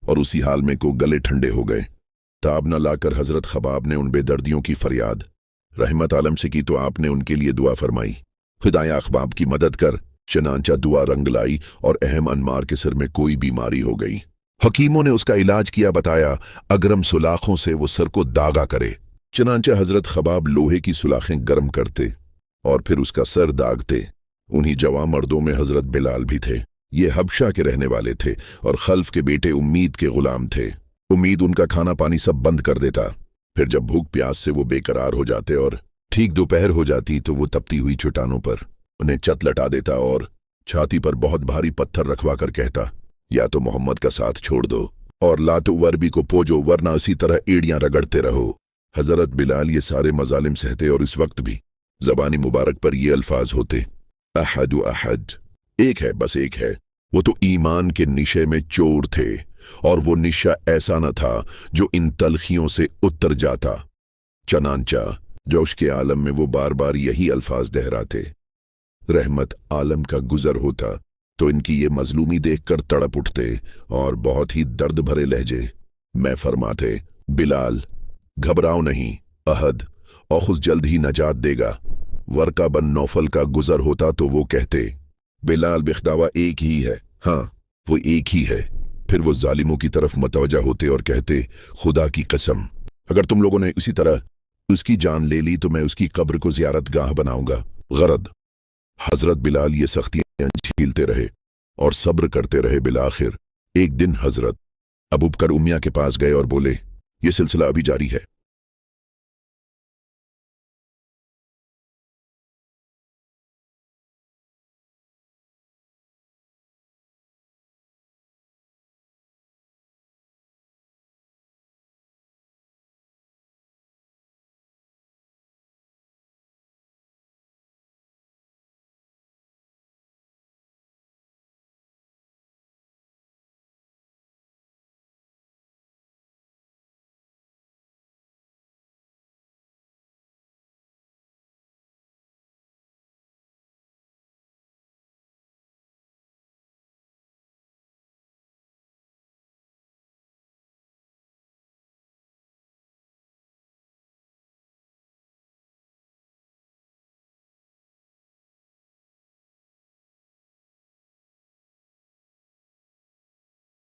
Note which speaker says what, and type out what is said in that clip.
Speaker 1: और उसी हाल में को गले ठंडे हो गए। ताब न लाकर हजरत खबाब ने उन बेदर्दियों की फरियाद रहमत आलम से की तो आपने उनके लिए दुआ फरमाई, खुदाया अखबाब की मदद कर। चनांचा दुआ रंग लाई और अहम अनमार के सिर में कोई बीमारी हो गई। हकीमों ने उसका इलाज किया, बताया अगरम सुलाखों से वो सर को दागा करे। चनांचा हजरत खबाब लोहे की सुलाखें गर्म करते और फिर उसका सर दागते। उन्हीं जवां मर्दों में हजरत बिलाल भी थे। ये हबशा के रहने वाले थे और खल्फ के बेटे उम्मीद के गुलाम थे। उम्मीद उनका खाना पानी सब बंद कर देता। फिर जब भूख प्यास से वो बेकरार हो जाते और ठीक दोपहर हो जाती तो वो तपती हुई चट्टानों पर उन्हें चत लटा देता और छाती पर बहुत भारी पत्थर रखवा कर कहता, या तो मोहम्मद का साथ छोड़ दो और लातो वर्बी को पोजो, वरना इसी तरह एड़ियां रगड़ते रहो। हजरत बिलाल ये सारे मजालिम सहते और इस वक्त भी जबानी मुबारक पर ये अल्फाज होते, अहद अहद, एक है बस एक है। वो तो ईमान के निशे में चोर थे और वो निशा ऐसा न था जो इन तलखियों से उतर जाता। चनांचा जोश के आलम में वो बार बार यही अल्फाज दोहराते। रहमत आलम का गुजर होता तो इनकी ये मजलूमी देखकर तड़प उठते और बहुत ही दर्द भरे लहजे में फरमाते, बिलाल घबराओ नहीं, अहद औखुस जल्द ही नजात देगा। वर्का बन नौफल का गुजर होता तो वो कहते, बिलाल बिख्तावा एक ही है, हाँ वो एक ही है। फिर वो जालिमों की तरफ मतवजा होते और कहते, खुदा की कसम अगर तुम लोगों ने उसी तरह उसकी जान ले ली तो मैं उसकी कब्र को ज़ियारत गाह बनाऊंगा। गरद हजरत बिलाल ये सख्तियां झेलते रहे और सब्र करते रहे। बिलाखिर एक दिन हजरत अबूबकर उमिया के पास गए और बोले, ये सिलसिला अभी जारी है।